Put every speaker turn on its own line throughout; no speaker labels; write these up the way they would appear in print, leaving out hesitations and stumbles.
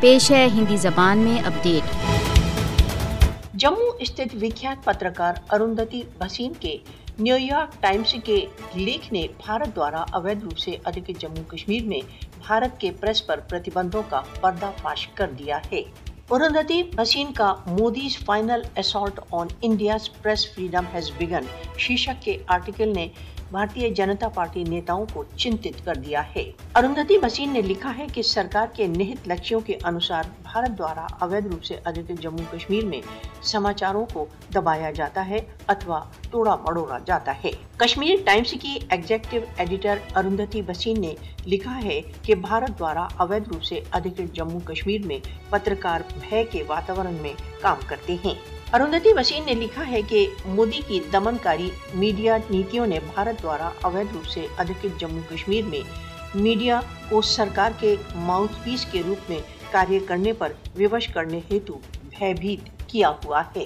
पेश है हिंदी जबान में अपडेट।
जम्मू स्थित विख्यात पत्रकार अरुंधति भसीन के न्यूयॉर्क टाइम्स के लेख ने भारत द्वारा अवैध रूप से अधिकृत जम्मू कश्मीर में भारत के प्रेस पर प्रतिबंधों का पर्दाफाश कर दिया है। अरुंधति भसीन का Modi's final assault on India's press freedom has begin शीर्षक के आर्टिकल ने भारतीय जनता पार्टी नेताओं को चिंतित कर दिया है। अरुंधति भसीन ने लिखा है कि सरकार के निहित लक्ष्यों के अनुसार भारत द्वारा अवैध रूप से अधिकृत जम्मू कश्मीर में समाचारों को दबाया जाता है अथवा तोड़ा मड़ोड़ा जाता है। कश्मीर टाइम्स की एग्जीक्यूटिव एडिटर अरुंधति भसीन ने लिखा है कि भारत द्वारा अवैध रूप से अधिकृत जम्मू कश्मीर में पत्रकार भय के वातावरण में काम करते हैं। अरुंधति भसीन ने लिखा है कि मोदी की दमनकारी मीडिया नीतियों ने भारत द्वारा अवैध रूप से अधिकृत जम्मू कश्मीर में मीडिया को सरकार के माउथपीस के रूप में कार्य करने पर विवश करने हेतु भयभीत किया हुआ है।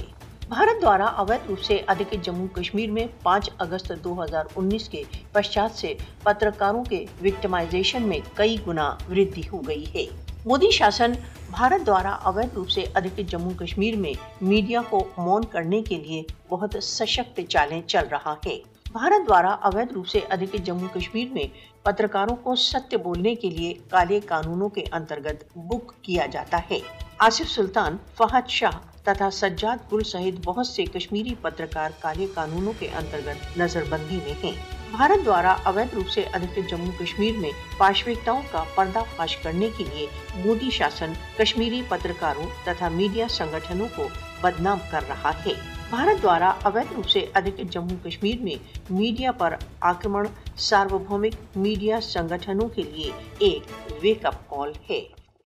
भारत द्वारा अवैध रूप से अधिकृत जम्मू कश्मीर में 5 अगस्त 2019 के पश्चात से पत्रकारों के विक्टिमाइजेशन में कई गुना वृद्धि हो गई है। मोदी शासन भारत द्वारा अवैध रूप से अधिकृत जम्मू कश्मीर में मीडिया को मौन करने के लिए बहुत सशक्त चालें चल रहा है। भारत द्वारा अवैध रूप से अधिकृत जम्मू कश्मीर में पत्रकारों को सत्य बोलने के लिए काले कानूनों के अंतर्गत बुक किया जाता है। आसिफ सुल्तान, फहद शाह तथा सज्जाद गुल सहित बहुत से कश्मीरी पत्रकार काले कानूनों के अंतर्गत नजरबंदी में हैं। भारत द्वारा अवैध रूप से अधिकृत जम्मू कश्मीर में पाशविकताओं का पर्दाफाश करने के लिए मोदी शासन कश्मीरी पत्रकारों तथा मीडिया संगठनों को बदनाम कर रहा है। भारत द्वारा अवैध रूप से अधिकृत जम्मू कश्मीर में मीडिया पर आक्रमण सार्वभौमिक मीडिया संगठनों के लिए एक वेकअप कॉल है।